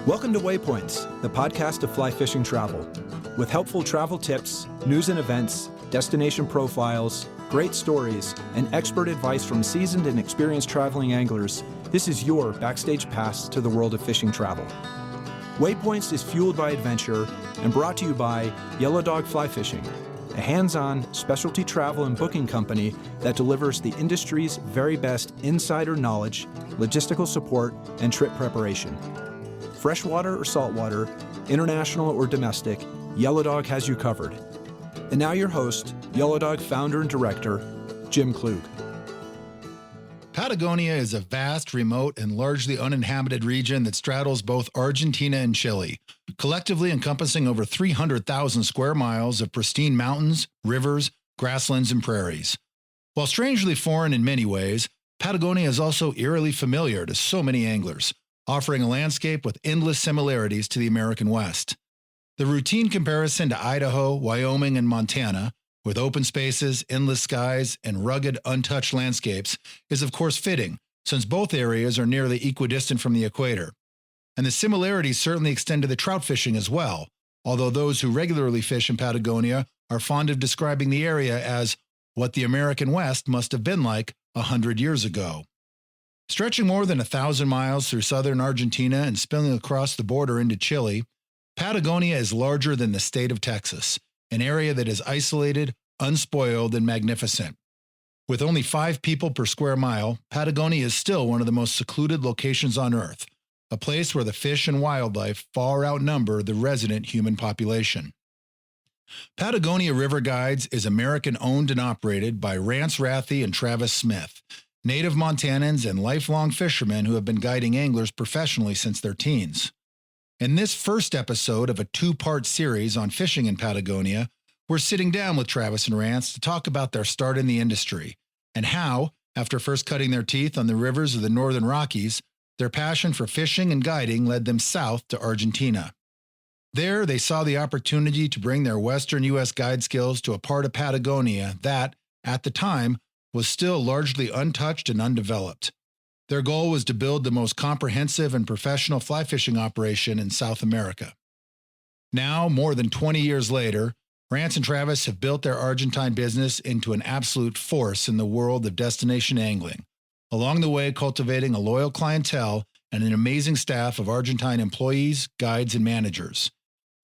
Welcome to Waypoints, the podcast of fly fishing travel. With helpful travel tips, news and events, destination profiles, great stories, and expert advice from seasoned and experienced traveling anglers, this is your backstage pass to the world of fishing travel. Waypoints is fueled by adventure and brought to you by Yellow Dog Flyfishing, a hands-on specialty travel and booking company that delivers the industry's very best insider knowledge, logistical support, and trip preparation. Freshwater or saltwater, international or domestic, Yellow Dog has you covered. And now your host, Yellow Dog founder and director, Jim Klug. Patagonia is a vast, remote, and largely uninhabited region that straddles both Argentina and Chile, collectively encompassing over 300,000 square miles of pristine mountains, rivers, grasslands, and prairies. While strangely foreign in many ways, Patagonia is also eerily familiar to so many anglers, offering a landscape with endless similarities to the American West. The routine comparison to Idaho, Wyoming, and Montana, with open spaces, endless skies, and rugged, untouched landscapes, is of course fitting, since both areas are nearly equidistant from the equator. And the similarities certainly extend to the trout fishing as well, although those who regularly fish in Patagonia are fond of describing the area as what the American West must have been like 100 years ago. Stretching more than 1,000 miles through southern Argentina and spilling across the border into Chile, Patagonia is larger than the state of Texas, an area that is isolated, unspoiled, and magnificent. With only 5 people per square mile, Patagonia is still one of the most secluded locations on Earth, a place where the fish and wildlife far outnumber the resident human population. Patagonia River Guides is American-owned and operated by Rance Rathie and Travis Smith, native Montanans and lifelong fishermen who have been guiding anglers professionally since their teens. In this first episode of a 2-part series on fishing in Patagonia, we're sitting down with Travis and Rance to talk about their start in the industry and how, after first cutting their teeth on the rivers of the Northern Rockies, their passion for fishing and guiding led them south to Argentina. There, they saw the opportunity to bring their Western U.S. guide skills to a part of Patagonia that, at the time, was still largely untouched and undeveloped. Their goal was to build the most comprehensive and professional fly fishing operation in South America. Now, more than 20 years later, Rance and Travis have built their Argentine business into an absolute force in the world of destination angling, along the way cultivating a loyal clientele and an amazing staff of Argentine employees, guides, and managers.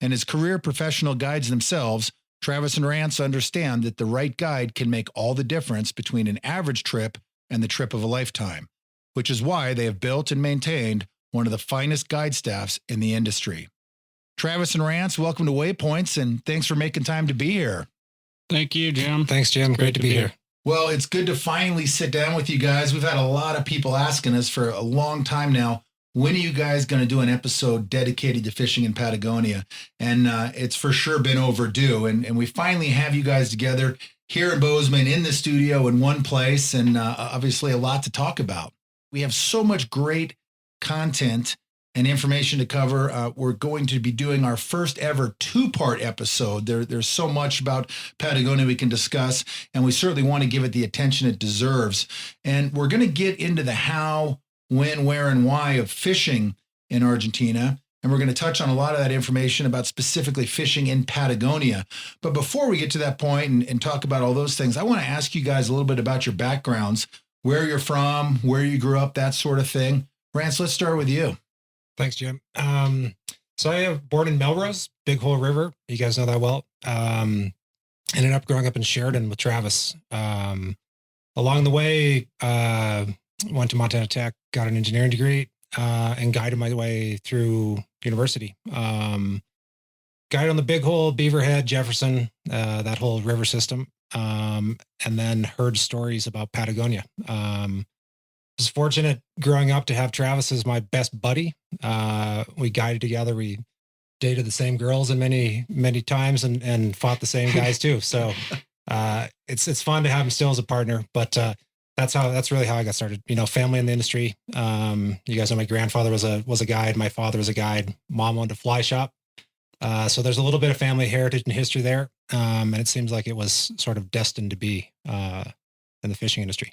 And as career professional guides themselves, Travis and Rance understand that the right guide can make all the difference between an average trip and the trip of a lifetime, which is why they have built and maintained one of the finest guide staffs in the industry. Travis and Rance, welcome to Waypoints, and thanks for making time to be here. Thank you, Jim. Thanks, Jim. Great to be here. Well, it's good to finally sit down with you guys. We've had a lot of people asking us for a long time now, when are you guys going to do an episode dedicated to fishing in Patagonia? And it's for sure been overdue. And we finally have you guys together here in Bozeman in the studio in one place, and obviously a lot to talk about. We have so much great content and information to cover. We're going to be doing our first ever 2-part episode. There's so much about Patagonia we can discuss, and we certainly want to give it the attention it deserves. And we're going to get into the how, when, where, and why of fishing in Argentina. And we're going to touch on a lot of that information about specifically fishing in Patagonia. But before we get to that point and talk about all those things, I want to ask you guys a little bit about your backgrounds, where you're from, where you grew up, that sort of thing. Rance, let's start with you. Thanks, Jim. So I was born in Melrose, Big Hole River. You guys know that well. Ended up growing up in Sheridan with Travis. Along the way, went to Montana Tech, got an engineering degree, and guided my way through university. Guided on the Big Hole, Beaverhead, Jefferson, that whole river system, and then heard stories about Patagonia. Was fortunate growing up to have Travis as my best buddy. We guided together. We dated the same girls and many times and fought the same guys too. So it's fun to have him still as a partner, but that's really how I got started. You know, family in the industry. You guys know my grandfather was a guide. My father was a guide. Mom owned a fly shop. So there's a little bit of family heritage and history there. And it seems like it was sort of destined to be in the fishing industry.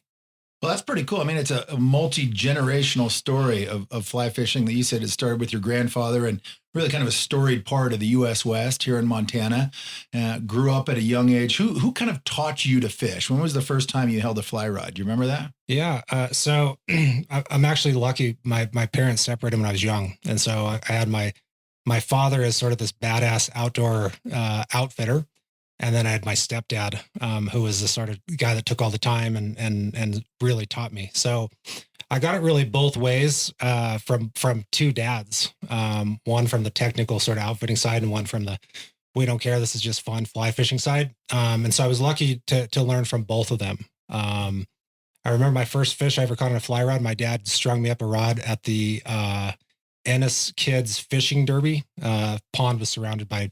Well, that's pretty cool. I mean, it's a multi-generational story of fly fishing that you said it started with your grandfather and really kind of a storied part of the U.S. West here in Montana. Grew up at a young age. Who kind of taught you to fish? When was the first time you held a fly rod? Do you remember that? Yeah. So I'm actually lucky. My parents separated when I was young. And so I had my father as sort of this badass outdoor outfitter. And then I had my stepdad, who was the sort of guy that took all the time and really taught me. So I got it really both ways from two dads, one from the technical sort of outfitting side and one from the we don't care, this is just fun fly fishing side. And so I was lucky to learn from both of them. I remember my first fish I ever caught on a fly rod. My dad strung me up a rod at the Ennis Kids Fishing Derby. Pond was surrounded by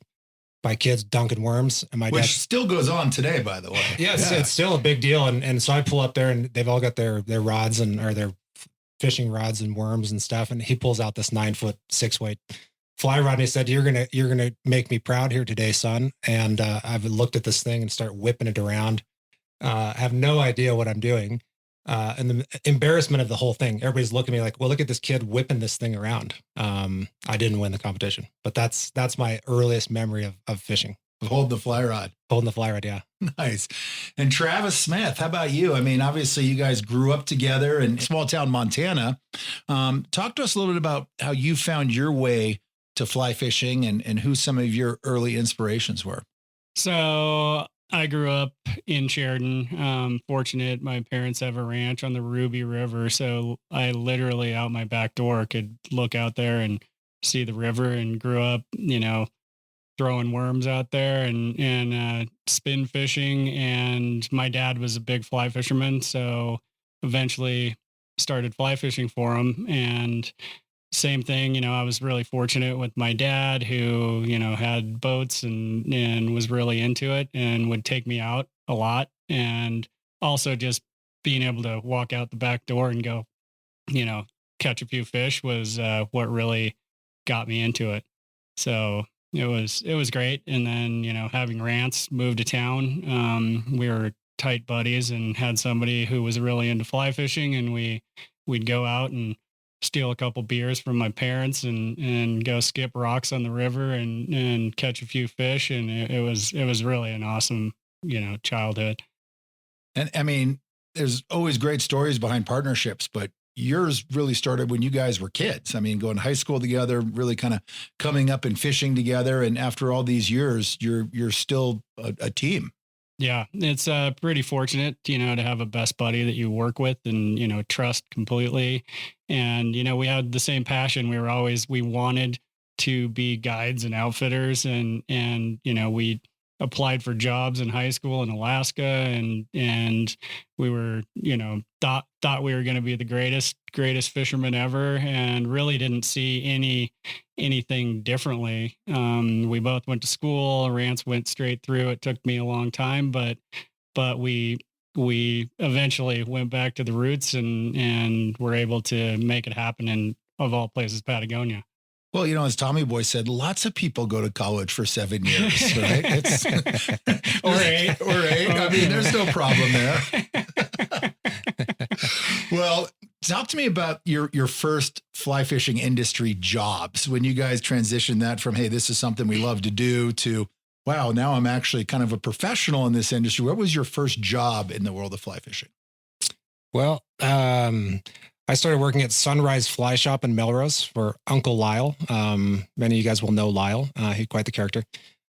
kids dunking worms, and my Which dad still goes on today, by the way. Yeah, it's still a big deal. And so I pull up there and they've all got their rods or their fishing rods and worms and stuff. And he pulls out this 9-foot 6-weight fly rod. And he said, you're going to make me proud here today, son. And I've looked at this thing and start whipping it around. I have no idea what I'm doing. And the embarrassment of the whole thing, everybody's looking at me like, well, look at this kid whipping this thing around. I didn't win the competition, but that's my earliest memory of fishing. Holding the fly rod. Yeah. Nice. And Travis Smith, how about you? I mean, obviously you guys grew up together in small town Montana. Talk to us a little bit about how you found your way to fly fishing and who some of your early inspirations were. So I grew up in Sheridan. Fortunate, my parents have a ranch on the Ruby River, so I literally out my back door could look out there and see the river. And grew up, throwing worms out there and spin fishing. And my dad was a big fly fisherman, so eventually started fly fishing for him. And same thing, I was really fortunate with my dad who, had boats and was really into it and would take me out a lot. And also just being able to walk out the back door and go, catch a few fish was what really got me into it. So it was great. And then, having Rance move to town, we were tight buddies and had somebody who was really into fly fishing, and we'd go out and steal a couple beers from my parents and go skip rocks on the river and catch a few fish. And it was really an awesome, childhood. And I mean, there's always great stories behind partnerships, but yours really started when you guys were kids. I mean, going to high school together, really kind of coming up and fishing together. And after all these years, you're still a team. Yeah, it's pretty fortunate, to have a best buddy that you work with and, trust completely. And, we had the same passion. We wanted to be guides and outfitters and, we applied for jobs in high school in Alaska and we were, thought we were going to be the greatest fishermen ever and really didn't see anything differently. We both went to school. Rance went straight through. It took me a long time, but we eventually went back to the roots and were able to make it happen in, of all places, Patagonia. Well, as Tommy Boy said, lots of people go to college for 7 years, right? It's or eight. I mean, there's no problem there. Well, talk to me about your first fly fishing industry jobs when you guys transitioned that from, hey, this is something we love to do to, wow, now I'm actually kind of a professional in this industry. What was your first job in the world of fly fishing? Well, I started working at Sunrise Fly Shop in Melrose for Uncle Lyle. Many of you guys will know Lyle. He's quite the character.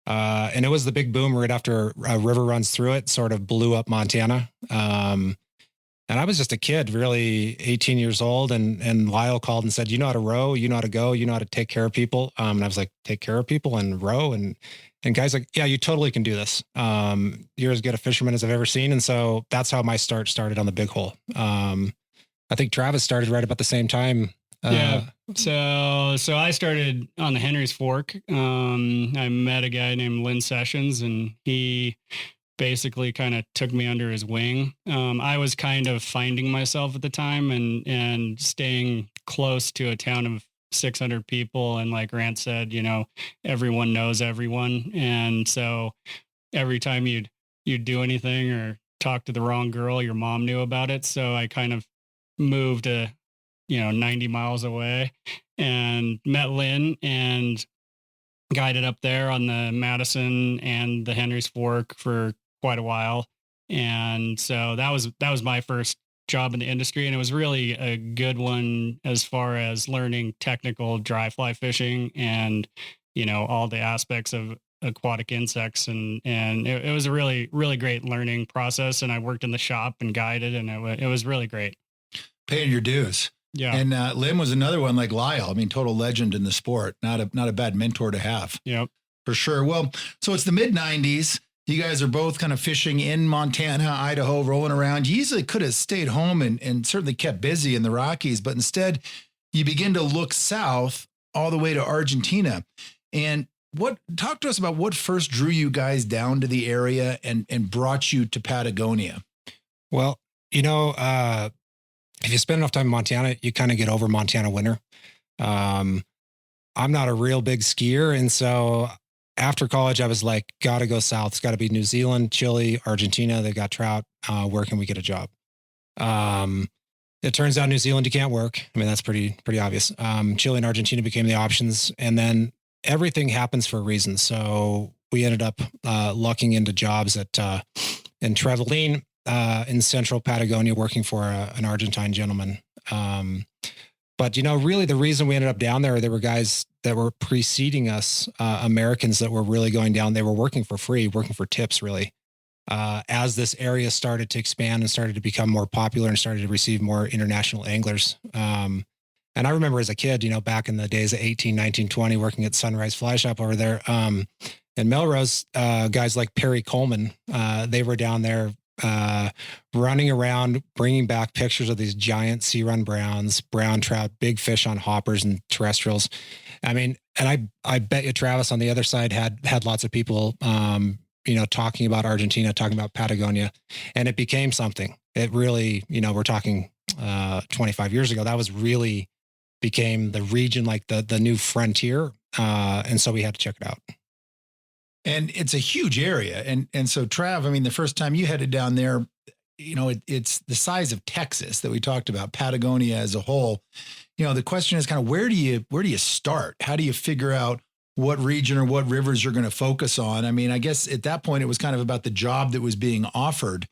And it was the big boom right after a river runs through it, sort of blew up Montana. And I was just a kid, really 18 years old. And Lyle called and said, you know how to row, you know how to go, you know how to take care of people. And I was like, take care of people and row. And guys like, yeah, you totally can do this. You're as good a fisherman as I've ever seen. And so that's how my start started on the big hole. I think Travis started right about the same time. Yeah. So I started on the Henry's Fork. I met a guy named Lynn Sessions, and he basically kind of took me under his wing. I was kind of finding myself at the time and staying close to a town of 600 people. And like Rance said, everyone knows everyone. And so every time you'd do anything or talk to the wrong girl, your mom knew about it. So I kind of moved 90 miles away and met Lynn and guided up there on the Madison and the Henry's Fork for quite a while. And so that was my first job in the industry. And it was really a good one as far as learning technical dry fly fishing and, all the aspects of aquatic insects. And it was a really, really great learning process. And I worked in the shop and guided, and it was really great. Paying your dues. Yeah. And Lynn was another one like Lyle. I mean, total legend in the sport. Not a bad mentor to have. Yep. For sure. Well, so it's the mid-90s. You guys are both kind of fishing in Montana, Idaho, rolling around. You easily could have stayed home and certainly kept busy in the Rockies, but instead you begin to look south all the way to Argentina. And talk to us about what first drew you guys down to the area and brought you to Patagonia. Well, if you spend enough time in Montana, you kind of get over Montana winter. I'm not a real big skier. And so after college, I was like, got to go south. It's got to be New Zealand, Chile, Argentina. They got trout. Where can we get a job? It turns out New Zealand, you can't work. I mean, that's pretty obvious. Chile and Argentina became the options. And then everything happens for a reason. So we ended up lucking into jobs in Trevelin, in central Patagonia, working for an Argentine gentleman. But, really the reason we ended up down there were guys that were preceding us, Americans that were really going down. They were working for free, working for tips, really. As this area started to expand and started to become more popular and started to receive more international anglers. And I remember as a kid, back in the days of 18, 19, 20, working at Sunrise Fly Shop over there in Melrose, guys like Perry Coleman, they were down there running around, bringing back pictures of these giant sea run browns, brown trout, big fish on hoppers and terrestrials. I mean, and I bet you Travis on the other side had lots of people, talking about Argentina, talking about Patagonia, and it became something. It really, we're talking 25 years ago, that was really became the region, like the new frontier. And so we had to check it out. And it's a huge area. And so Trav, I mean, the first time you headed down there, it's the size of Texas that we talked about, Patagonia as a whole. The question is kind of where do you start? How do you figure out what region or what rivers you're going to focus on? I mean, I guess at that point it was kind of about the job that was being offered,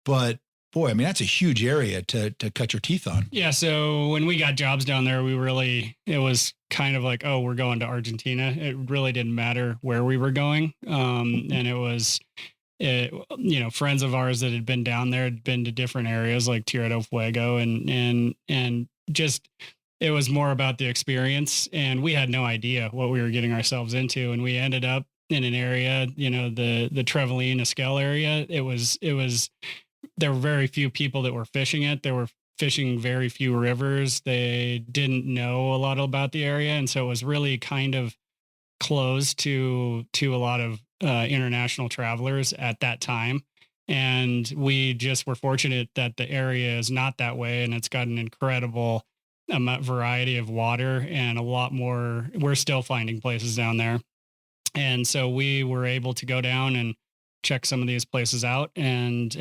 but boy, I mean, that's a huge area to cut your teeth on. Yeah. So when we got jobs down there, it was kind of like, oh, we're going to Argentina. It really didn't matter where we were going. And it was, friends of ours that had been down there had been to different areas like Tierra del Fuego and just, it was more about the experience. And we had no idea what we were getting ourselves into. And we ended up in an area, the Trevelin Esquel area. There were very few people that were fishing it. They were fishing very few rivers. They didn't know a lot about the area. And so it was really kind of closed to a lot of international travelers at that time. And we just were fortunate that the area is not that way. And it's got an incredible variety of water and a lot more. We're still finding places down there. And so we were able to go down and check some of these places out. And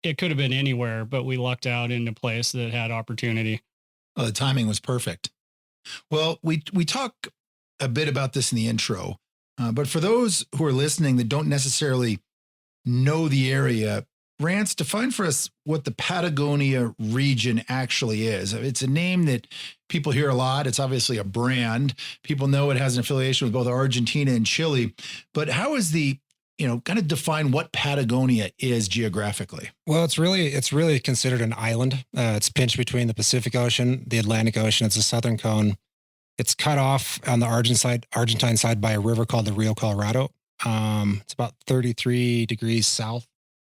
it could have been anywhere, but we lucked out into a place that had opportunity. Oh, the timing was perfect. Well, we talk a bit about this in the intro, but for those who are listening that don't necessarily know the area, Rance, define for us what the Patagonia region actually is. It's a name that people hear a lot. It's obviously a brand. People know it has an affiliation with both Argentina and Chile, but how is kind of define what Patagonia is geographically? Well, it's really considered an island. It's pinched between the Pacific Ocean, the Atlantic Ocean. It's a southern cone. It's cut off on the Argentine side by a river called the Rio Colorado. It's about 33 degrees south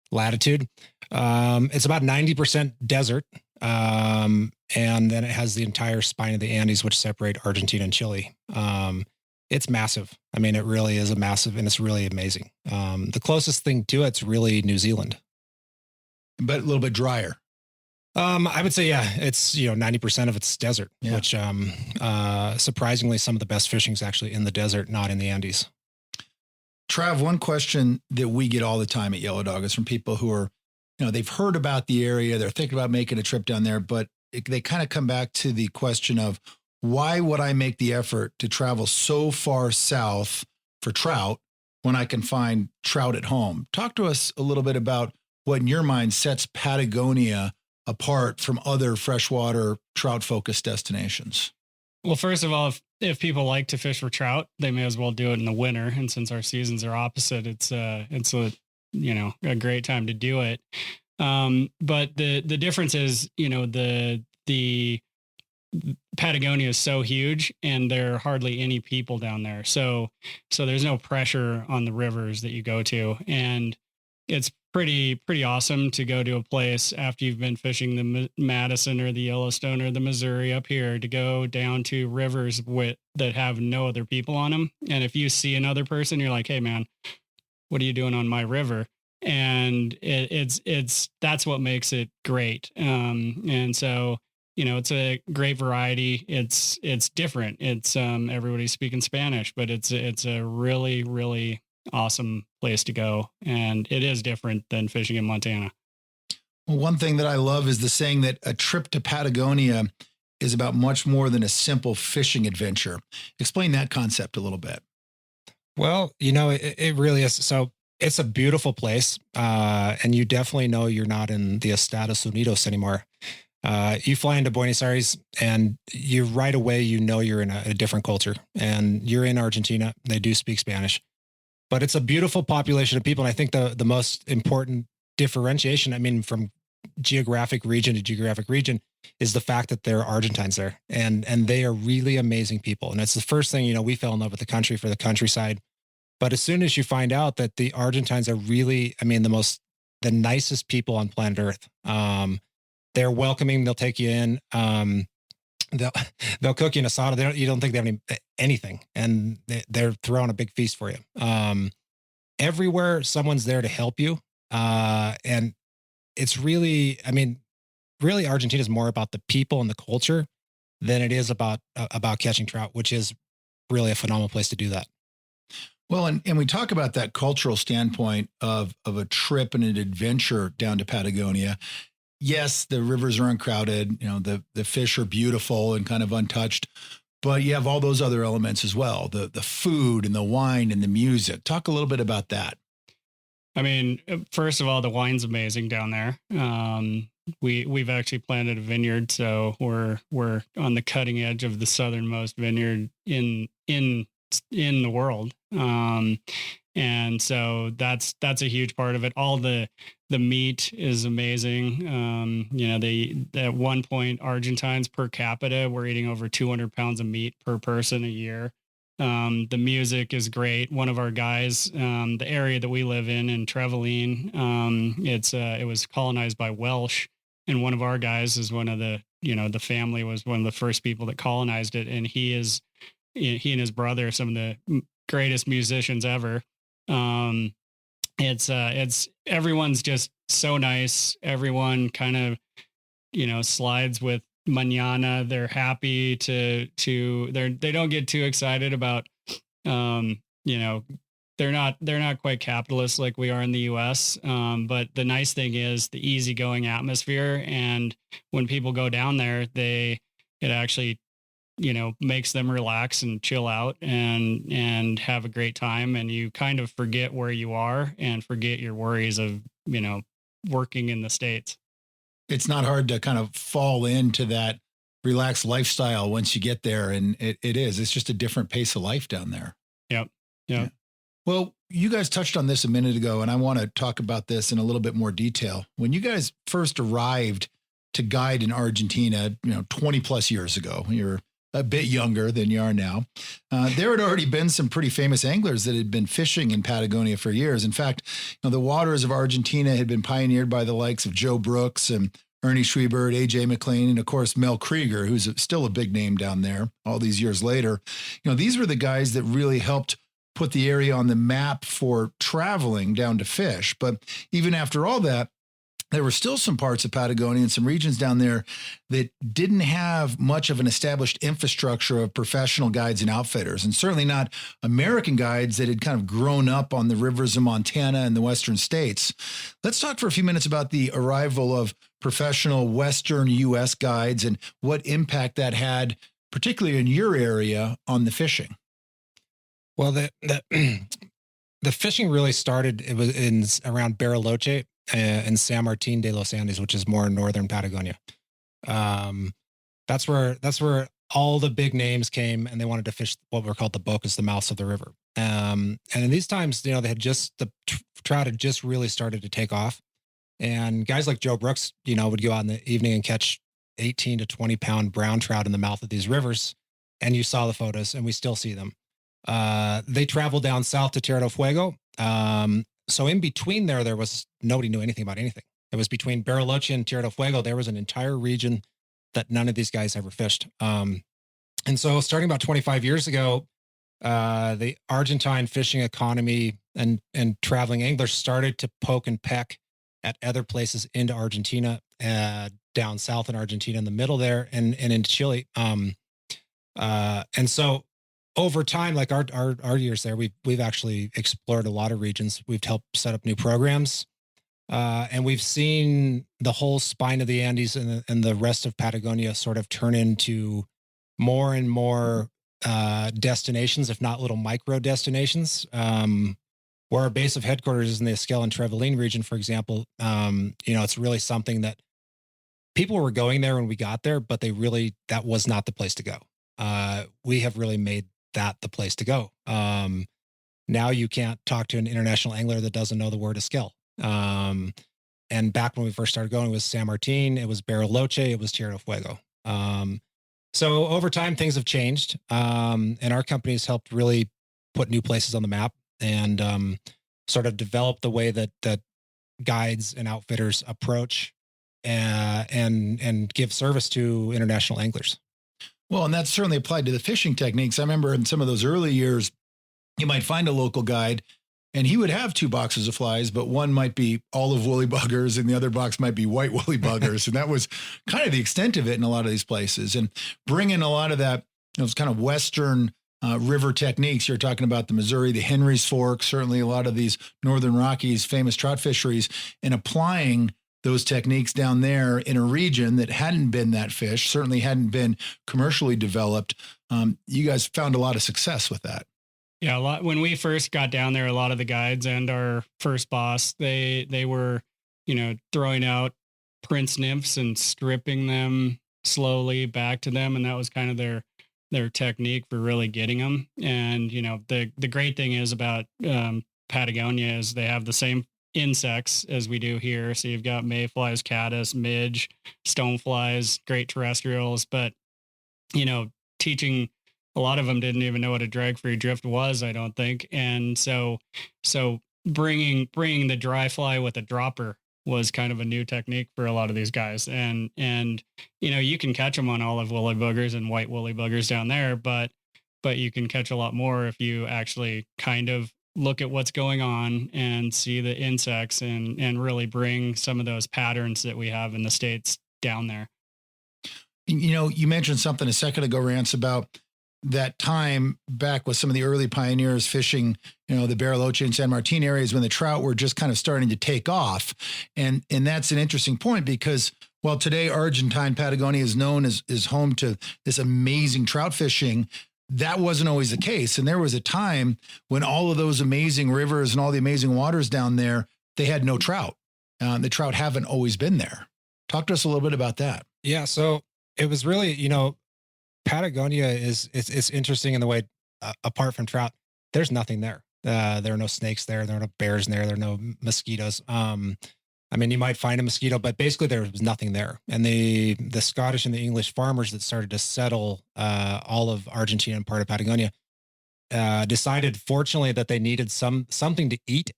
latitude. It's about 90% desert. And then it has the entire spine of the Andes, which separate Argentina and Chile. It's massive. I mean, it really is and it's really amazing. The closest thing to it's really New Zealand, but a little bit drier. I would say, yeah, it's, 90% of it's desert, which, surprisingly, some of the best fishing is actually in the desert, not in the Andes. Trav, one question that we get all the time at Yellow Dog is from people who are, they've heard about the area, they're thinking about making a trip down there, but they kind of come back to the question of, why would I make the effort to travel so far south for trout when I can find trout at home? Talk to us a little bit about what in your mind sets Patagonia apart from other freshwater trout focused destinations. Well, first of all, if people like to fish for trout, they may as well do it in the winter. And since our seasons are opposite, it's a great time to do it. But the difference is, the Patagonia is so huge and there are hardly any people down there. So there's no pressure on the rivers that you go to. And it's pretty awesome to go to a place after you've been fishing the Madison or the Yellowstone or the Missouri up here, to go down to rivers that have no other people on them. And if you see another person, you're like, hey man, what are you doing on my river? And that's what makes it great. And so, it's a great variety. It's different. It's everybody's speaking Spanish, but it's a really, really awesome place to go. And it is different than fishing in Montana. Well, one thing that I love is the saying that a trip to Patagonia is about much more than a simple fishing adventure. Explain that concept a little bit. Well, it really is. So it's a beautiful place. And you definitely know you're not in the Estados Unidos anymore. You fly into Buenos Aires and you right away, you're in a different culture, and you're in Argentina. They do speak Spanish, but it's a beautiful population of people. And I think the most important differentiation, from geographic region to geographic region, is the fact that there are Argentines there, and they are really amazing people. And it's the first thing, we fell in love with the country for the countryside. But as soon as you find out that the Argentines are really, the nicest people on planet Earth. They're welcoming. They'll take you in. They'll cook you in asada. You don't think they have anything, and they're throwing a big feast for you. Everywhere, someone's there to help you. And it's really, really Argentina is more about the people and the culture than it is about catching trout, which is really a phenomenal place to do that. Well, and we talk about that cultural standpoint of a trip and an adventure down to Patagonia. Yes, the rivers are uncrowded. The fish are beautiful and kind of untouched, but you have all those other elements as well. The food and the wine and the music. Talk a little bit about that. First of all, the wine's amazing down there. We've actually planted a vineyard, so we're on the cutting edge of the southernmost vineyard in the world. And so that's a huge part of it. All the meat is amazing. At one point, Argentines per capita were eating over 200 pounds of meat per person a year. The music is great. One of our guys, the area that we live in Trevelin, it was colonized by Welsh, and one of our guys is one of the family was one of the first people that colonized it, and he and his brother are some of the greatest musicians ever. It's everyone's just so nice. Everyone kind of, slides with mañana. They're happy they don't get too excited about, they're not quite capitalist like we are in the US. But the nice thing is the easygoing atmosphere. And when people go down there, it actually, makes them relax and chill out and have a great time. And you kind of forget where you are and forget your worries of, working in the States. It's not hard to kind of fall into that relaxed lifestyle once you get there. And it's just a different pace of life down there. Yep. Yeah. Well, you guys touched on this a minute ago, and I want to talk about this in a little bit more detail. When you guys first arrived to guide in Argentina, 20 plus years ago, you're a bit younger than you are now. There had already been some pretty famous anglers that had been fishing in Patagonia for years. In fact, the waters of Argentina had been pioneered by the likes of Joe Brooks and Ernie Schwiebert, AJ McLean, and of course, Mel Krieger, who's still a big name down there all these years later. These were the guys that really helped put the area on the map for traveling down to fish. But even after all that, there were still some parts of Patagonia and some regions down there that didn't have much of an established infrastructure of professional guides and outfitters, and certainly not American guides that had kind of grown up on the rivers of Montana and the western states. Let's talk for a few minutes about the arrival of professional Western U.S. guides and what impact that had, particularly in your area, on the fishing. Well, the fishing really started, it was in around Bariloche and San Martin de los Andes, which is more in northern Patagonia. That's where all the big names came, and they wanted to fish what were called the bocas, the mouths of the river. And in these times, they had the trout had just really started to take off, and guys like Joe Brooks, would go out in the evening and catch 18 to 20 pound brown trout in the mouth of these rivers. And you saw the photos, and we still see them. They traveled down south to Tierra del Fuego. So in between there was, nobody knew anything about anything. It was between Bariloche and Tierra del Fuego. There was an entire region that none of these guys ever fished. And so starting about 25 years ago, the Argentine fishing economy and traveling anglers started to poke and peck at other places into Argentina, down south in Argentina in the middle there, and into Chile. And so over time, like our years there, we've actually explored a lot of regions. We've helped set up new programs, and we've seen the whole spine of the Andes and the rest of Patagonia sort of turn into more and more destinations, if not little micro destinations. Where our base of headquarters is in the Esquel and Trevelin region, for example, it's really something that people were going there when we got there, but that was not the place to go. We have really made that the place to go. Now you can't talk to an international angler that doesn't know the word Esquel. And back when we first started going, it was San Martin, it was Bariloche, it was Tierra del Fuego. So over time, things have changed, and our company has helped really put new places on the map and sort of develop the way that guides and outfitters approach and give service to international anglers. Well, and that's certainly applied to the fishing techniques. I remember in some of those early years, you might find a local guide and he would have 2 boxes of flies, but one might be olive woolly buggers and the other box might be white woolly buggers. And that was kind of the extent of it in a lot of these places. And bringing a lot of that, those kind of Western river techniques. You're talking about the Missouri, the Henry's Fork, certainly a lot of these Northern Rockies, famous trout fisheries, and applying those techniques down there in a region that hadn't been that fish, certainly hadn't been commercially developed. You guys found a lot of success with that. Yeah, a lot. When we first got down there, a lot of the guides and our first boss, they were, throwing out prince nymphs and stripping them slowly back to them, and that was kind of their technique for really getting them. And the great thing is about Patagonia is they have the same insects as we do here. So you've got mayflies, caddis, midge, stoneflies, great terrestrials, but teaching, a lot of them didn't even know what a drag-free drift was, I don't think. And so bringing the dry fly with a dropper was kind of a new technique for a lot of these guys. And you can catch them on olive woolly boogers and white woolly boogers down there, but you can catch a lot more if you actually kind of look at what's going on and see the insects and really bring some of those patterns that we have in the States down there. You mentioned something a second ago, Rance, about that time back with some of the early pioneers fishing, the Bariloche and San Martin areas when the trout were just kind of starting to take off. And that's an interesting point because while today Argentine Patagonia is known as home to this amazing trout fishing, that wasn't always the case. And there was a time when all of those amazing rivers and all the amazing waters down there, they had no trout. The trout haven't always been there. Talk to us a little bit about that. Yeah. So it was really, Patagonia it's interesting in the way, apart from trout, there's nothing there. There are no snakes there. There are no bears there. There are no mosquitoes. You might find a mosquito, but basically there was nothing there. And the Scottish and the English farmers that started to settle all of Argentina and part of Patagonia decided, fortunately, that they needed something to eat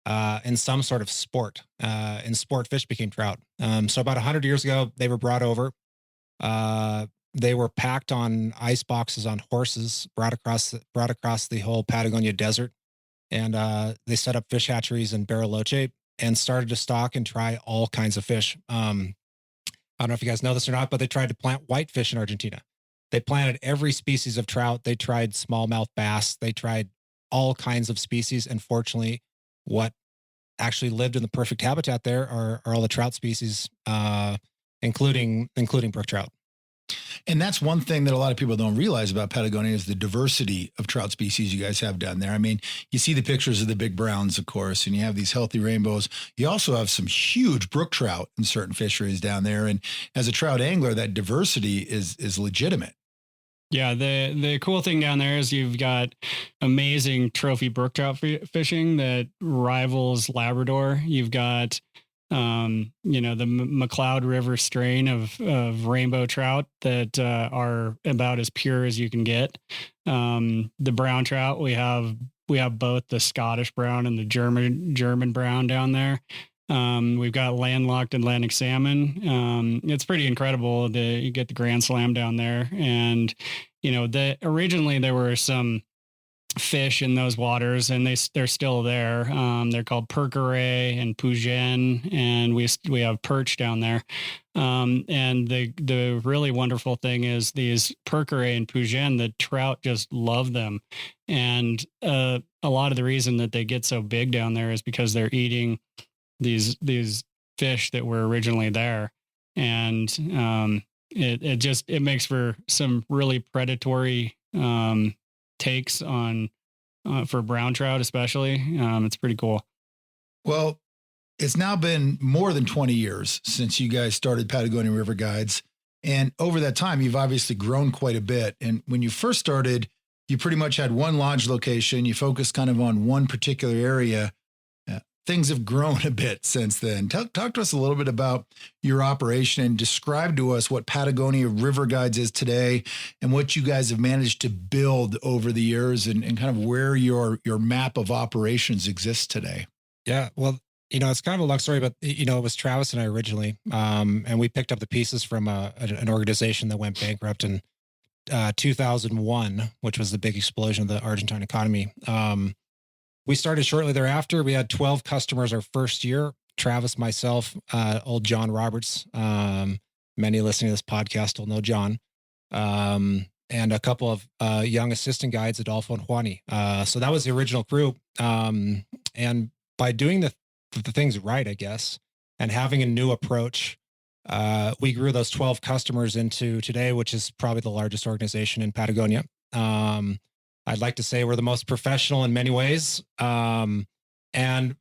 and some sort of sport. And sport fish became trout. So about 100 years ago, they were brought over. They were packed on ice boxes on horses, brought across the whole Patagonia desert, and they set up fish hatcheries in Bariloche. and started to stock and try all kinds of fish. I don't know if you guys know this or not, but they tried to plant whitefish in Argentina. They planted every species of trout. They tried smallmouth bass. They tried all kinds of species. And fortunately, what actually lived in the perfect habitat there are all the trout species, including brook trout. And that's one thing that a lot of people don't realize about Patagonia is the diversity of trout species you guys have down there. I mean, you see the pictures of the big browns, of course, and you have these healthy rainbows. You also have some huge brook trout in certain fisheries down there. And as a trout angler, that diversity is legitimate. Yeah, the cool thing down there is you've got amazing trophy brook trout fishing that rivals Labrador. You've got the McLeod River strain of rainbow trout that are about as pure as you can get. The brown trout, we have both the Scottish brown and the German brown down there. We've got landlocked Atlantic salmon. It's pretty incredible that you get the Grand Slam down there. And, originally there were some fish in those waters and they're still there. They're called percaray and pougen, and we have perch down there. And the really wonderful thing is these percaray and pougen, the trout just love them. And, a lot of the reason that they get so big down there is because they're eating these fish that were originally there. And, it makes for some really predatory, takes on, for brown trout, especially. It's pretty cool. Well, it's now been more than 20 years since you guys started Patagonia River Guides. And over that time, you've obviously grown quite a bit. And when you first started, you pretty much had one lodge location. You focused kind of on one particular area. Things have grown a bit since then. Talk to us a little bit about your operation and describe to us what Patagonia River Guides is today and what you guys have managed to build over the years and kind of where your map of operations exists today. Yeah, well, it's kind of a long story, but, it was Travis and I originally, and we picked up the pieces from an organization that went bankrupt in 2001, which was the big explosion of the Argentine economy. We started shortly thereafter. We had 12 customers our first year. Travis, myself, old John Roberts. Many listening to this podcast will know John. And a couple of young assistant guides, Adolfo and Juani. So that was the original crew. And by doing the things right, I guess, and having a new approach, we grew those 12 customers into today, which is probably the largest organization in Patagonia. I'd like to say we're the most professional in many ways. And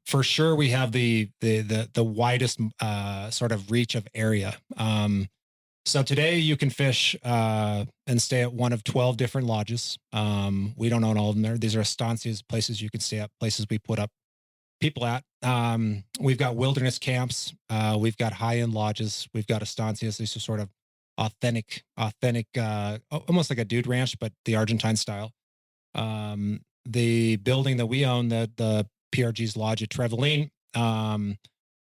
for sure, we have the widest sort of reach of area. So today you can fish and stay at one of 12 different lodges. We don't own all of them there. These are estancias, places you can stay at, places we put up people at. We've got wilderness camps. We've got high-end lodges. We've got estancias. These are sort of authentic, almost like a dude ranch, but the Argentine style. The building that we own, the PRG's lodge at Trevelin,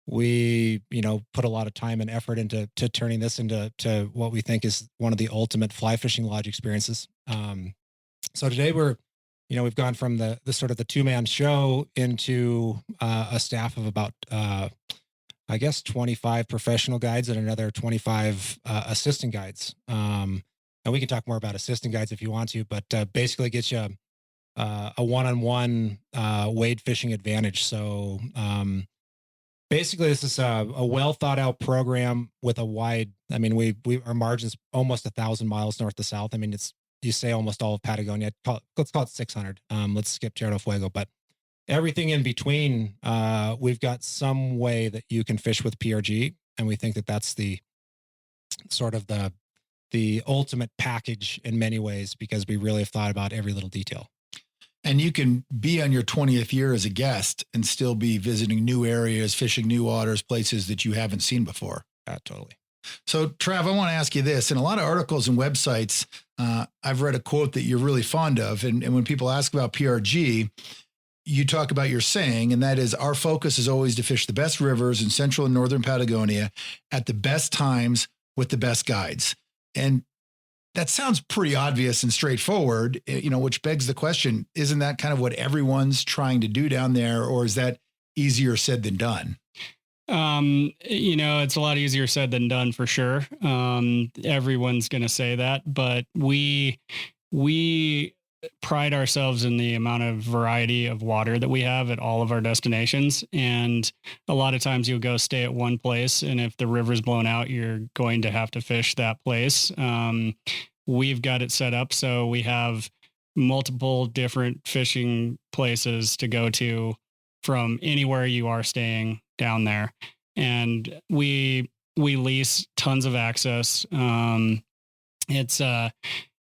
we, put a lot of time and effort into turning this into what we think is one of the ultimate fly fishing lodge experiences. So today we've gone from the sort of the 2-man show into a staff of about, 25 professional guides and another 25 assistant guides. And we can talk more about assistant guides if you want to, but basically it gets you a one-on-one wade fishing advantage. So basically this is a well thought out program with a wide, our margin's almost 1,000 miles north to south. You say almost all of Patagonia, let's call it 600. Let's skip Tierra del Fuego, but everything in between, we've got some way that you can fish with PRG. And we think that that's the sort of the ultimate package in many ways, because we really have thought about every little detail. And you can be on your 20th year as a guest and still be visiting new areas, fishing new waters, places that you haven't seen before. Totally. So, Trav, I want to ask you this. In a lot of articles and websites, I've read a quote that you're really fond of. And when people ask about PRG, you talk about your saying, and that is, our focus is always to fish the best rivers in central and northern Patagonia at the best times with the best guides. And that sounds pretty obvious and straightforward, which begs the question, isn't that kind of what everyone's trying to do down there? Or is that easier said than done. It's a lot easier said than done for sure. Everyone's going to say that, but we pride ourselves in the amount of variety of water that we have at all of our destinations. And a lot of times you'll go stay at one place, and if the river's blown out, you're going to have to fish that place. We've got it set up so we have multiple different fishing places to go to from anywhere you are staying down there. And we lease tons of access.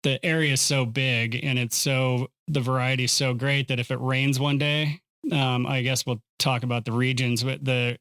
The area is so big, and the variety is so great that if it rains one day, I guess we'll talk about the regions, but the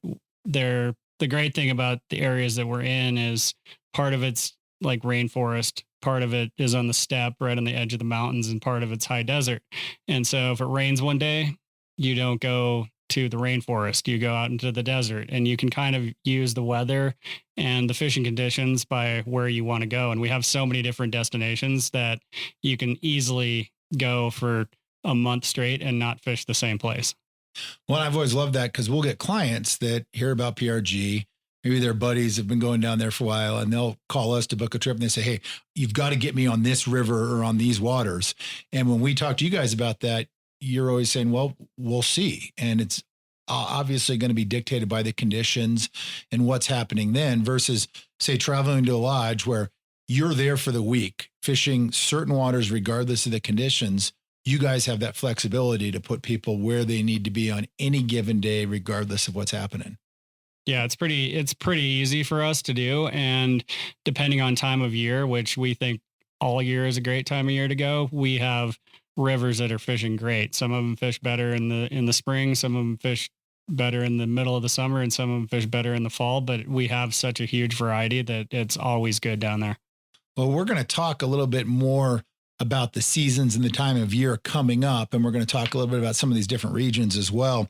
great thing about the areas that we're in is part of it's like rainforest, part of it is on the steppe right on the edge of the mountains, and part of it's high desert. And so if it rains one day, you don't go to the rainforest, you go out into the desert, and you can kind of use the weather and the fishing conditions by where you want to go. And we have so many different destinations that you can easily go for a month straight and not fish the same place. Well, I've always loved that because we'll get clients that hear about PRG. Maybe their buddies have been going down there for a while, and they'll call us to book a trip, and they say, hey, you've got to get me on this river or on these waters. And when we talk to you guys about that, you're always saying, well, we'll see. And it's obviously going to be dictated by the conditions and what's happening then versus, say, traveling to a lodge where you're there for the week, fishing certain waters regardless of the conditions. You guys have that flexibility to put people where they need to be on any given day, regardless of what's happening. Yeah, it's pretty easy for us to do. And depending on time of year, which we think all year is a great time of year to go, we have rivers that are fishing great. Some of them fish better in the spring, some of them fish better in the middle of the summer, and some of them fish better in the fall. But we have such a huge variety that it's always good down there. Well, we're going to talk a little bit more about the seasons and the time of year coming up, and we're going to talk a little bit about some of these different regions as well.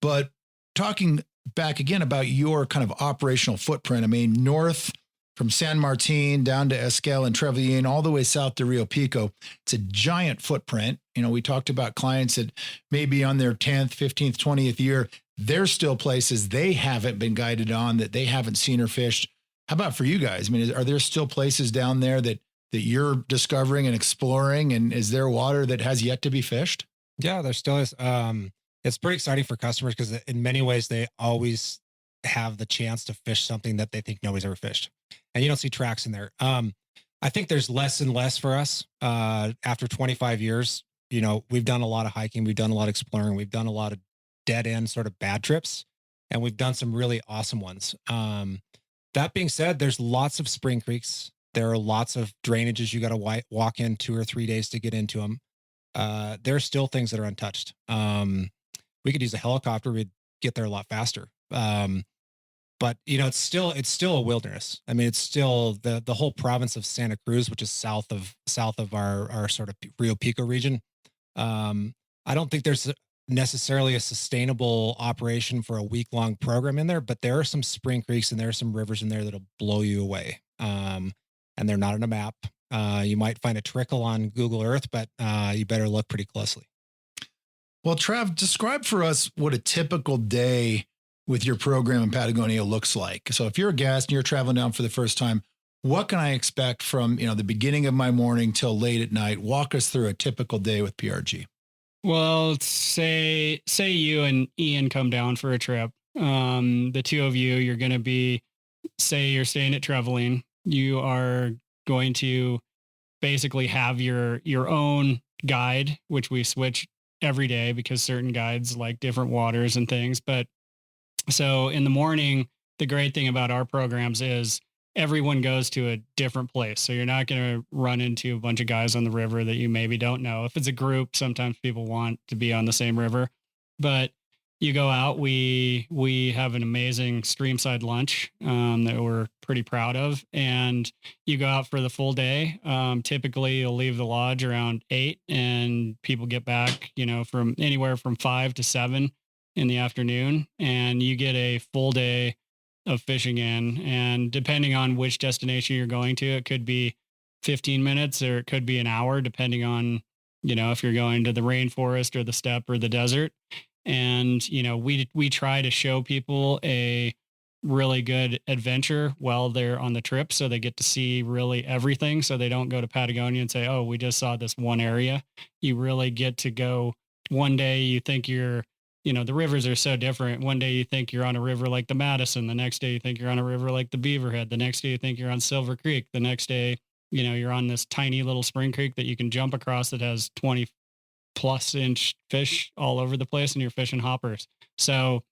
But talking back again about your kind of operational footprint, I mean, north from San Martin down to Esquel and Trevelyan, all the way south to Rio Pico. It's a giant footprint. You know, we talked about clients that may be on their 10th, 15th, 20th year. There's still places they haven't been guided on, that they haven't seen or fished. How about for you guys? I mean, are there still places down there that you're discovering and exploring? And is there water that has yet to be fished? Yeah, there still is. It's pretty exciting for customers because in many ways they always have the chance to fish something that they think nobody's ever fished. And you don't see tracks in there. I think there's less and less for us. After 25 years, you know, we've done a lot of hiking, we've done a lot of exploring, we've done a lot of dead end sort of bad trips, and we've done some really awesome ones. That being said, there's lots of spring creeks. There are lots of drainages you got to walk in 2 or 3 days to get into them. There are still things that are untouched. We could use a helicopter, we'd get there a lot faster. But you know, it's still a wilderness. I mean, it's still the whole province of Santa Cruz, which is south of our sort of Rio Pico region. I don't think there's necessarily a sustainable operation for a week-long program in there, but there are some spring creeks and there are some rivers in there that'll blow you away. And they're not on a map. You might find a trickle on Google Earth, but you better look pretty closely. Well, Trav, describe for us what a typical day with your program in Patagonia looks like. So if you're a guest and you're traveling down for the first time, what can I expect from, the beginning of my morning till late at night? Walk us through a typical day with PRG. Well, say you and Ian come down for a trip. The two of you, you're going to be, say you're staying at Trevelyan. You are going to basically have your own guide, which we switch every day because certain guides like different waters and things. But so in the morning, the great thing about our programs is everyone goes to a different place. So you're not going to run into a bunch of guys on the river that you maybe don't know. If it's a group, sometimes people want to be on the same river, but you go out, we have an amazing streamside lunch that we're pretty proud of. And you go out for the full day. Typically you'll leave the lodge around 8 and people get back, from anywhere from 5 to 7 in the afternoon. And you get a full day of fishing in. And depending on which destination you're going to, it could be 15 minutes or it could be an hour, depending on, if you're going to the rainforest or the steppe or the desert. And, we try to show people a really good adventure while they're on the trip. So they get to see really everything. So they don't go to Patagonia and say, oh, we just saw this one area. You really get to go. One day you think you're, the rivers are so different. One day you think you're on a river like the Madison. The next day you think you're on a river like the Beaverhead. The next day you think you're on Silver Creek. The next day, you're on this tiny little spring creek that you can jump across that has 20+ inch fish all over the place, and you're fishing hoppers. So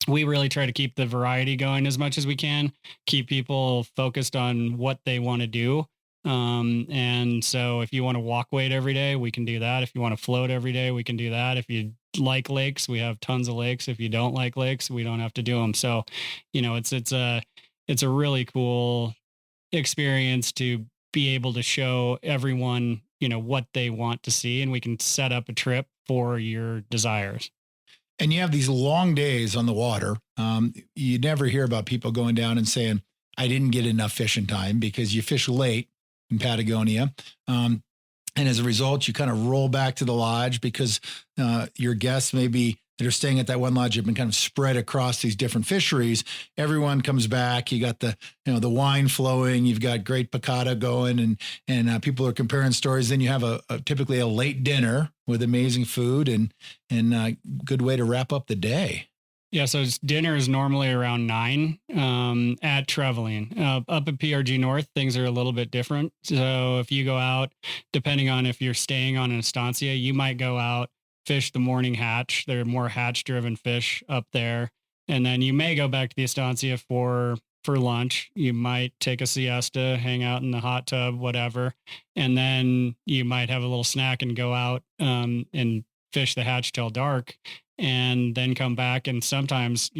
we really try to keep the variety going as much as we can, keep people focused on what they want to do. And so if you want to walk weight every day, we can do that. If you want to float every day, we can do that. If you like lakes, we have tons of lakes. If you don't like lakes, we don't have to do them. So, it's a really cool experience to be able to show everyone, what they want to see, and we can set up a trip for your desires. And you have these long days on the water. You never hear about people going down and saying, I didn't get enough fishing time, because you fish late in Patagonia. And as a result, you kind of roll back to the lodge because your guests maybe that are staying at that one lodge have been kind of spread across these different fisheries. Everyone comes back. You got the wine flowing. You've got great piccata going, and people are comparing stories. Then you have typically a late dinner with amazing food and good way to wrap up the day. Yeah, so dinner is normally around 9 at Traveling. Up at PRG North, things are a little bit different. So if you go out, depending on if you're staying on an estancia, you might go out, fish the morning hatch. There are more hatch-driven fish up there. And then you may go back to the estancia for lunch. You might take a siesta, hang out in the hot tub, whatever. And then you might have a little snack and go out and fish the hatch till dark, and then come back. And sometimes,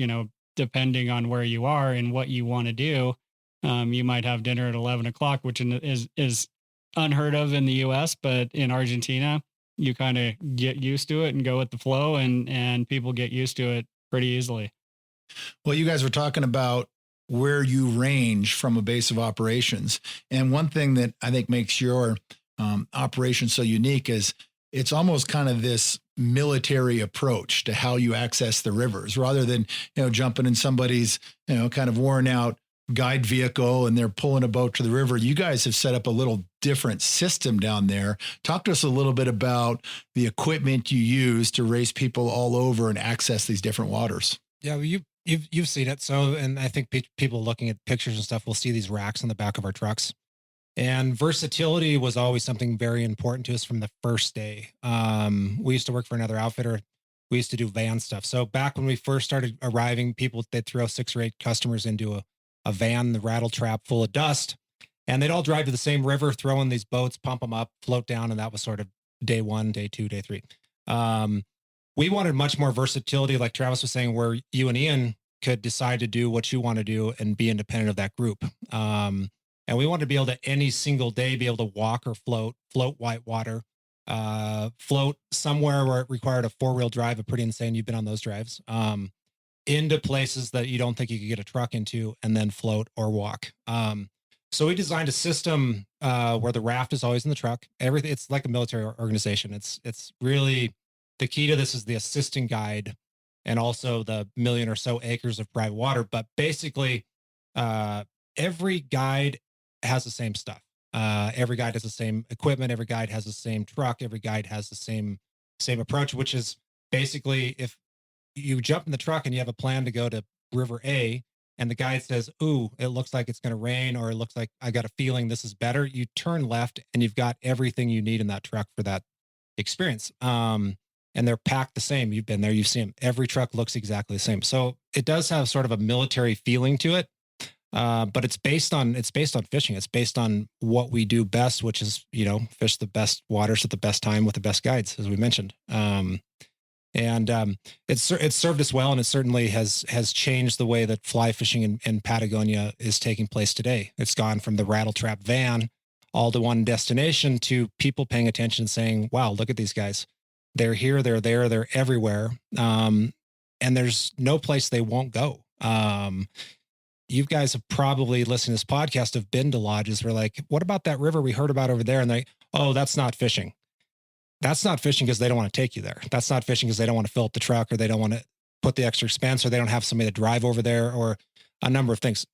depending on where you are and what you want to do, you might have dinner at 11 o'clock, which is unheard of in the US, but in Argentina, you kind of get used to it and go with the flow, and people get used to it pretty easily. Well, you guys were talking about where you range from a base of operations. And one thing that I think makes your operation so unique is it's almost kind of this military approach to how you access the rivers, rather than, jumping in somebody's, kind of worn out guide vehicle and they're pulling a boat to the river. You guys have set up a little different system down there. Talk to us a little bit about the equipment you use to race people all over and access these different waters. Yeah, well, you've seen it. So, and I think people looking at pictures and stuff will see these racks on the back of our trucks. And versatility was always something very important to us from the first day. We used to work for another outfitter. We used to do van stuff. So back when we first started arriving, they'd throw 6 or 8 customers into a van, the rattle trap full of dust, and they'd all drive to the same river, throw in these boats, pump them up, float down. And that was sort of day 1, day 2, day 3. We wanted much more versatility, like Travis was saying, where you and Ian could decide to do what you want to do and be independent of that group. And we wanted to be able to any single day be able to walk or float whitewater, float somewhere where it required a 4-wheel drive, a pretty insane. You've been on those drives, into places that you don't think you could get a truck into, and then float or walk. So we designed a system where the raft is always in the truck. Everything, it's like a military organization. It's really, the key to this is the assistant guide and also the 1 million or so acres of private water. But basically, every guide has the same stuff. Every guide has the same equipment. Every guide has the same truck. Every guide has the same approach, which is basically, if you jump in the truck and you have a plan to go to River A, and the guide says, ooh, it looks like it's going to rain, or it looks like I got a feeling this is better, you turn left and you've got everything you need in that truck for that experience. And they're packed the same. You've been there, you've seen them. Every truck looks exactly the same. So it does have sort of a military feeling to it. But it's based on fishing. It's based on what we do best, which is, fish the best waters at the best time with the best guides, as we mentioned. It's served us well, and it certainly has changed the way that fly fishing in Patagonia is taking place today. It's gone from the rattle trap van all to one destination to people paying attention and saying, wow, look at these guys. They're here, they're there, they're everywhere. And there's no place they won't go. You guys have probably listened to this podcast, have been to lodges. We're like, what about that river we heard about over there? And they, oh, that's not fishing. that's not fishing because they don't want to take you there. That's not fishing because they don't want to fill up the truck, or they don't want to put the extra expense, or they don't have somebody to drive over there, or a number of things.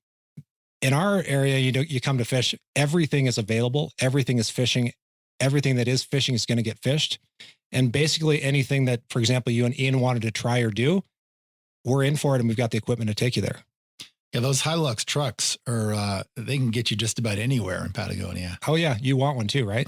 In our area, you come to fish, everything is available. Everything is fishing. Everything that is fishing is going to get fished. And basically anything that, for example, you and Ian wanted to try or do, we're in for it, and we've got the equipment to take you there. Yeah, those Hilux trucks they can get you just about anywhere in Patagonia. Oh yeah, you want one too, right?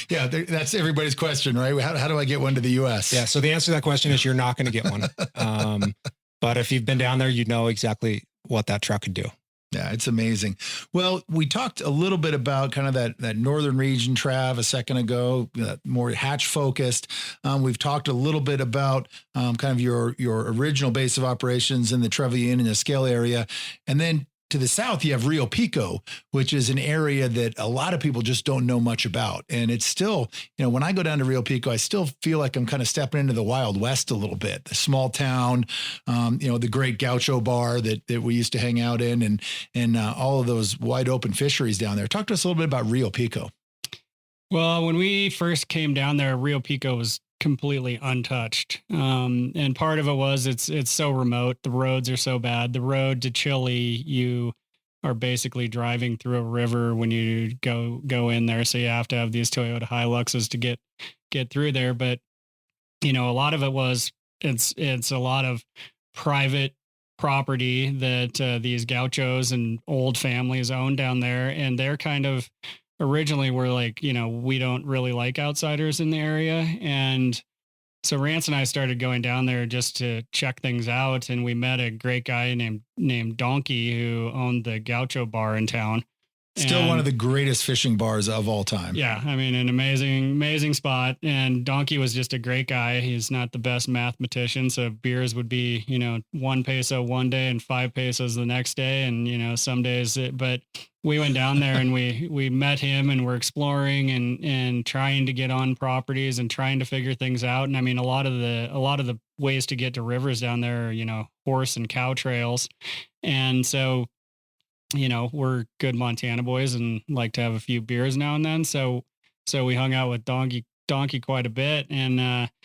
Yeah, that's everybody's question, right? How do I get one to the U.S.? Yeah, so the answer to that question is you're not going to get one. But if you've been down there, you know exactly what that truck could do. Yeah, it's amazing. Well, we talked a little bit about kind of that northern region, Trav, a second ago, more hatch focused. We've talked a little bit about kind of your original base of operations in the Trevelyan and Escale area. And then to the south, you have Rio Pico, which is an area that a lot of people just don't know much about. And it's still, when I go down to Rio Pico, I still feel like I'm kind of stepping into the Wild West a little bit. The small town, the great Gaucho bar that we used to hang out in, and all of those wide open fisheries down there. Talk to us a little bit about Rio Pico. Well, when we first came down there, Rio Pico was completely untouched. And part of it was it's so remote. The roads are so bad. The road to Chile, you are basically driving through a river when you go in there. So you have to have these Toyota Hiluxes to get through there. But, a lot of it was, it's a lot of private property that these gauchos and old families own down there. And they're kind of, originally we're like, we don't really like outsiders in the area. And so Rance and I started going down there just to check things out. And we met a great guy named Donkey who owned the Gaucho bar in town. Still one of the greatest fishing bars of all time. Yeah. I mean, an amazing spot. And Donkey was just a great guy. He's not the best mathematician. So beers would be, 1 peso one day and 5 pesos the next day. And, some days, but we went down there and we met him, and we're exploring and trying to get on properties and trying to figure things out. And I mean, a lot of the ways to get to rivers down there are, horse and cow trails. And so, we're good Montana boys and like to have a few beers now and then. So we hung out with Donkey quite a bit. And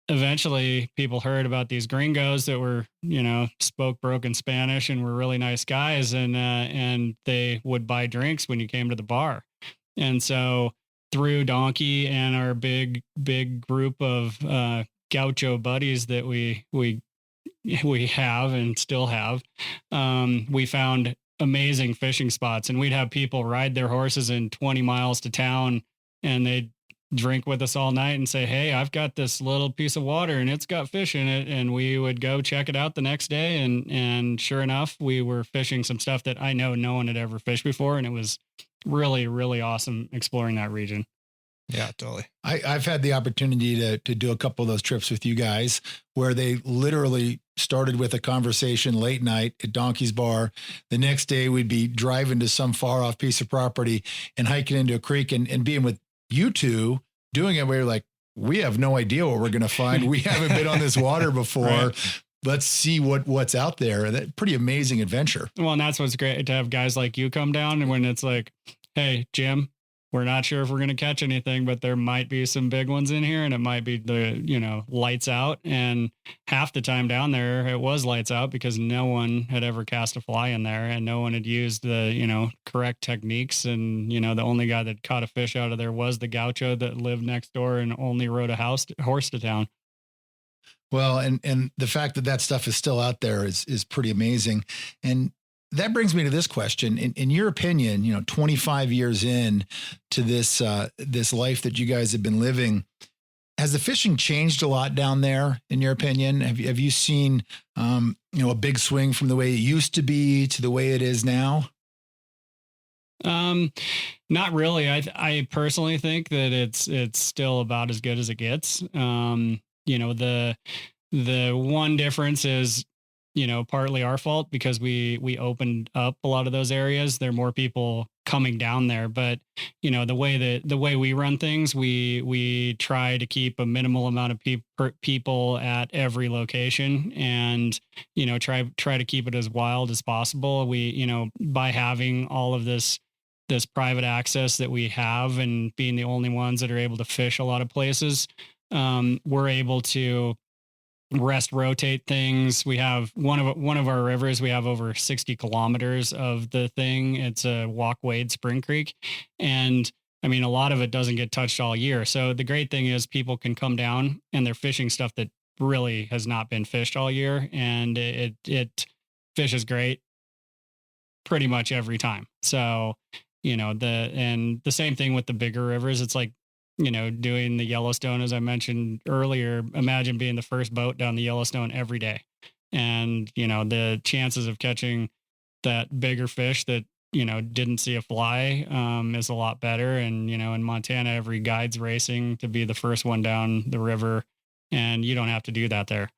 eventually people heard about these gringos that were, spoke broken Spanish and were really nice guys. And they would buy drinks when you came to the bar. And so through Donkey and our big group of gaucho buddies that we have and still have, we found amazing fishing spots, and we'd have people ride their horses in 20 miles to town, and they'd drink with us all night and say, "Hey, I've got this little piece of water and it's got fish in it." And we would go check it out the next day. And sure enough, we were fishing some stuff that I know no one had ever fished before. And it was really, really awesome exploring that region. Yeah, totally. I've had the opportunity to do a couple of those trips with you guys where they literally started with a conversation late night at Donkey's Bar. The next day we'd be driving to some far off piece of property and hiking into a creek and being with you two doing it. We're like, we have no idea what we're going to find. We haven't been on this water before. Right. Let's see what's out there. That pretty amazing adventure. Well, and that's what's great to have guys like you come down, and when it's like, "Hey, Jim, we're not sure if we're going to catch anything, but there might be some big ones in here, and it might be lights out." And half the time down there, it was lights out because no one had ever cast a fly in there, and no one had used the, correct techniques. And, the only guy that caught a fish out of there was the gaucho that lived next door and only rode a horse to town. Well, and the fact that stuff is still out there is pretty amazing. And that brings me to this question. In your opinion, 25 years in to this life that you guys have been living, has the fishing changed a lot down there, in your opinion? Have you seen, a big swing from the way it used to be to the way it is now? Not really. I personally think that it's still about as good as it gets. The one difference is, partly our fault because we opened up a lot of those areas. There are more people coming down there, but the way we run things, we try to keep a minimal amount of people at every location, and try to keep it as wild as possible. We by having all of this this private access that we have, and being the only ones that are able to fish a lot of places, we're able to rotate things. We have one of our rivers. We have over 60 kilometers of the thing. It's a walk wade Spring Creek, and I mean, a lot of it doesn't get touched all year. So the great thing is people can come down and they're fishing stuff that really has not been fished all year, and it fishes great pretty much every time. So, the same thing with the bigger rivers. It's like, doing the Yellowstone, as I mentioned earlier. Imagine being the first boat down the Yellowstone every day. And, the chances of catching that bigger fish that, didn't see a fly is a lot better. And, in Montana, every guide's racing to be the first one down the river, and you don't have to do that there.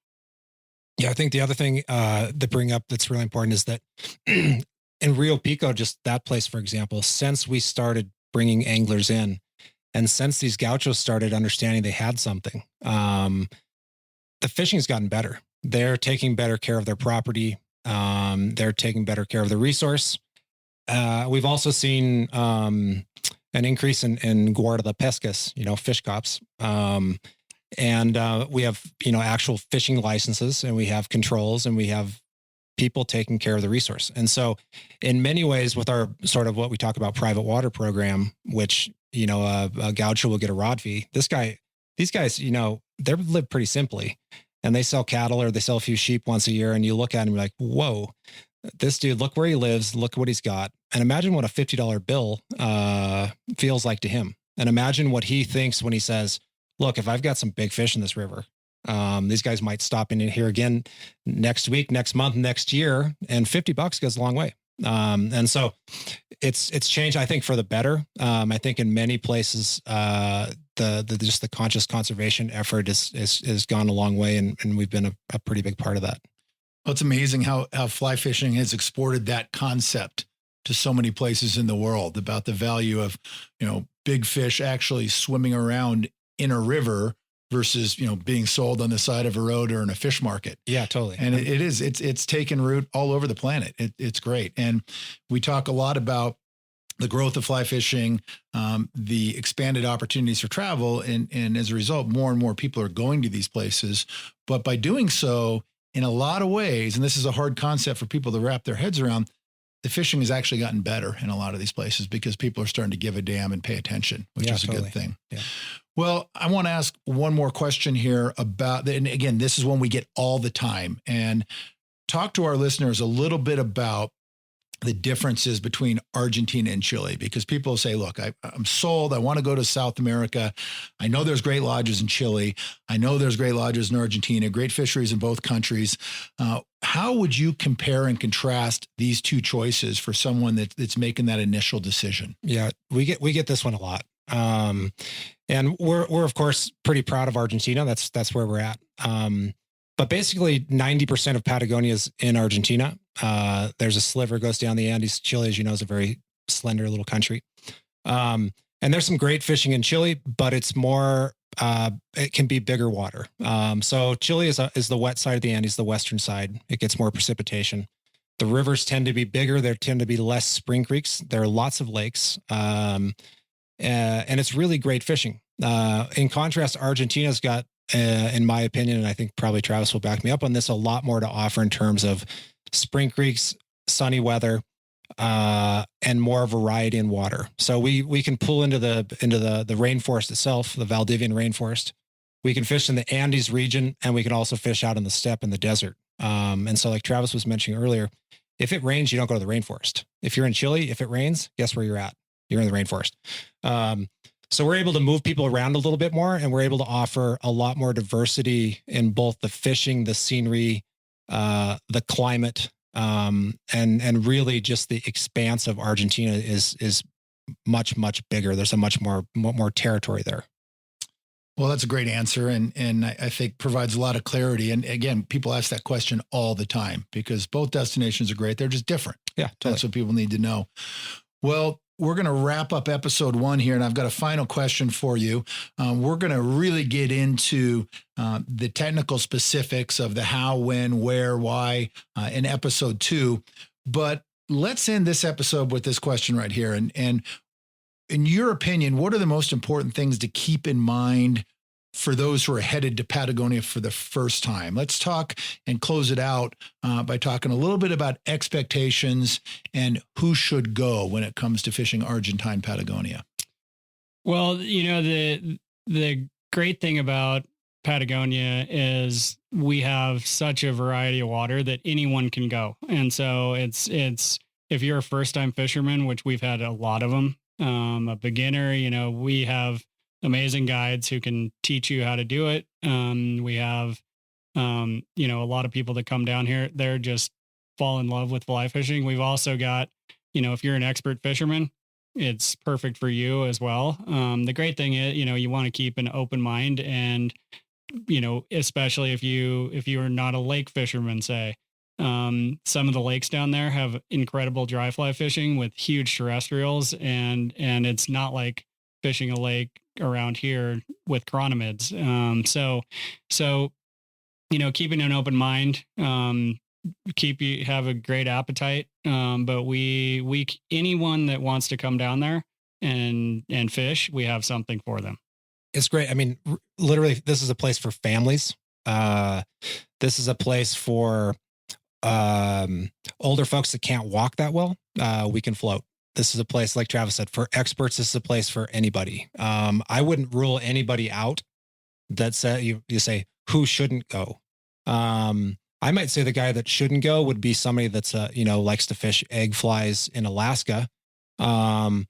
Yeah, I think the other thing to bring up that's really important is that in Rio Pico, just that place, for example, since we started bringing anglers in, and since these gauchos started understanding they had something, the fishing's gotten better. They're taking better care of their property. They're taking better care of the resource. We've also seen an increase in guarda de pescas, fish cops. And we have, actual fishing licenses, and we have controls, and we have people taking care of the resource. And so in many ways, with our sort of what we talk about private water program, which, a gaucho will get a rod fee. These guys, they live pretty simply, and they sell cattle or they sell a few sheep once a year. And you look at him and you're like, whoa, this dude, look where he lives, look what he's got. And imagine what a $50 bill feels like to him. And imagine what he thinks when he says, look, if I've got some big fish in this river, these guys might stop in here again next week, next month, next year, and $50 goes a long way. And so it's changed, I think, for the better. I think in many places, the conscious conservation effort has gone a long way, and we've been a pretty big part of that. Well, it's amazing how fly fishing has exported that concept to so many places in the world, about the value of, big fish actually swimming around in a river versus, being sold on the side of a road or in a fish market. Yeah, totally. And it's taken root all over the planet. It's great. And we talk a lot about the growth of fly fishing, the expanded opportunities for travel. And as a result, more and more people are going to these places. But by doing so, in a lot of ways, and this is a hard concept for people to wrap their heads around, the fishing has actually gotten better in a lot of these places because people are starting to give a damn and pay attention, which is a good thing. Yeah. Well, I want to ask one more question here about, and again, this is one we get all the time, and talk to our listeners a little bit about the differences between Argentina and Chile, because people say, look, I'm sold. I want to go to South America. I know there's great lodges in Chile. I know there's great lodges in Argentina, great fisheries in both countries. How would you compare and contrast these two choices for someone that's making that initial decision? Yeah, we get this one a lot. And we're of course pretty proud of Argentina. That's where we're at. But basically 90% of Patagonia is in Argentina. There's a sliver goes down the Andes. Chile, as you know, is a very slender little country. And there's some great fishing in Chile, but it's more, it can be bigger water. So Chile is the wet side of the Andes, the western side. It gets more precipitation. The rivers tend to be bigger. There tend to be less spring creeks. There are lots of lakes. And it's really great fishing. In contrast, Argentina's got, in my opinion, and I think probably Travis will back me up on this, a lot more to offer in terms of spring creeks, sunny weather, and more variety in water. So we can pull into the rainforest itself, the Valdivian rainforest. We can fish in the Andes region, and we can also fish out in the steppe and the desert. And so, like Travis was mentioning earlier, if it rains, you don't go to the rainforest. If you're in Chile, if it rains, guess where you're at? You're in the rainforest. So we're able to move people around a little bit more, and we're able to offer a lot more diversity in both the fishing, the scenery, the climate, and really just the expanse of Argentina is much, much bigger. There's a much more territory there. Well, that's a great answer. And I think provides a lot of clarity. And again, people ask that question all the time because both destinations are great. They're just different. Yeah, totally. That's what people need to know. Well, we're going to wrap up episode 1 here, and I've got a final question for you. We're going to really get into the technical specifics of the how, when, where, why in episode 2. But let's end this episode with this question right here. And in your opinion, what are the most important things to keep in mind for those who are headed to Patagonia for the first time? Let's talk and close it out by talking a little bit about expectations and who should go when it comes to fishing Argentine Patagonia. Well, the great thing about Patagonia is we have such a variety of water that anyone can go. And so it's if you're a first time fisherman, which we've had a lot of them, a beginner, we have amazing guides who can teach you how to do it. We have, a lot of people that come down here, they're just fall in love with fly fishing. We've also got, if you're an expert fisherman, it's perfect for you as well. The great thing is, you want to keep an open mind, and, especially if you are not a lake fisherman, say, some of the lakes down there have incredible dry fly fishing with huge terrestrials, and it's not like fishing a lake around here with chironomids. So, keeping an open mind, have a great appetite. But anyone that wants to come down there and fish, we have something for them. It's great. I mean, literally, this is a place for families. This is a place for older folks that can't walk that well. We can float. This is a place, like Travis said, for experts. This is a place for anybody. I wouldn't rule anybody out that said, you say who shouldn't go. I might say the guy that shouldn't go would be somebody that's, likes to fish egg flies in Alaska, and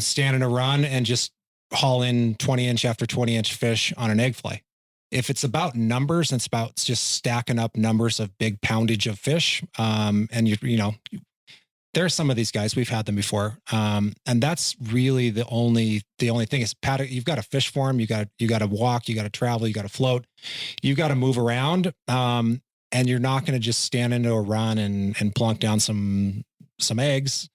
stand in a run and just haul in 20-inch after 20-inch fish on an egg fly. If it's about numbers, and it's about just stacking up numbers of big poundage of fish, and there are some of these guys, we've had them before. And that's really the only thing is you've got to fish for them. You got to walk, you got to travel, you got to float, you got to move around. And you're not going to just stand into a run and plunk down some eggs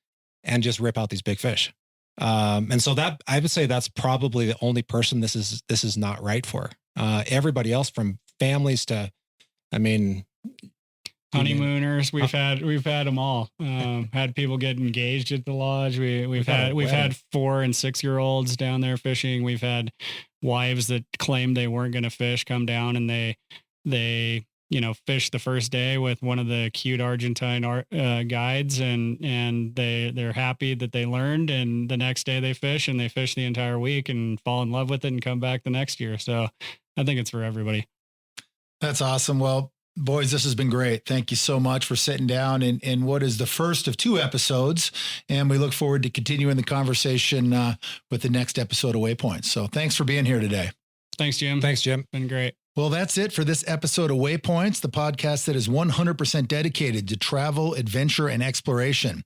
and just rip out these big fish. And so that, I would say that's probably the only person this is not right for. Everybody else, from families to, honeymooners, we've had them all. Had people get engaged at the lodge. We've had 4 and 6 year olds down there fishing. We've had wives that claimed they weren't going to fish come down, and they fished the first day with one of the cute Argentine guides, and they're happy that they learned, and the next day they fish the entire week and fall in love with it and come back the next year. So I think it's for everybody. That's awesome. Well, boys, this has been great. Thank you so much for sitting down in what is the first of 2 episodes. And we look forward to continuing the conversation with the next episode of Waypoints. So thanks for being here today. Thanks, Jim. Been great. Well, that's it for this episode of Waypoints, the podcast that is 100% dedicated to travel, adventure, and exploration.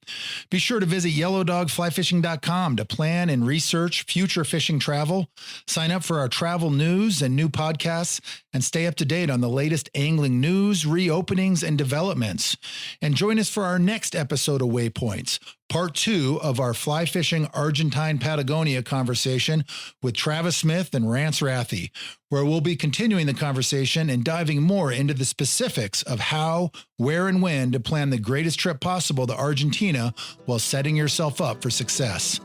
Be sure to visit yellowdogflyfishing.com to plan and research future fishing travel, sign up for our travel news and new podcasts, and stay up to date on the latest angling news, reopenings, and developments. And join us for our next episode of Waypoints, part 2 of our fly fishing Argentine Patagonia conversation with Travis Smith and Rance Rathie, where we'll be continuing the conversation and diving more into the specifics of how, where, and when to plan the greatest trip possible to Argentina while setting yourself up for success.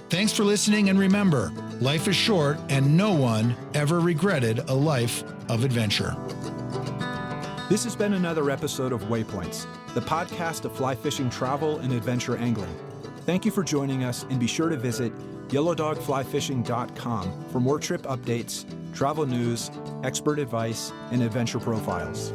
Thanks for listening, and remember, life is short and no one ever regretted a life of adventure. This has been another episode of Waypoints, the podcast of fly fishing travel and adventure angling. Thank you for joining us, and be sure to visit yellowdogflyfishing.com for more trip updates, travel news, expert advice, and adventure profiles.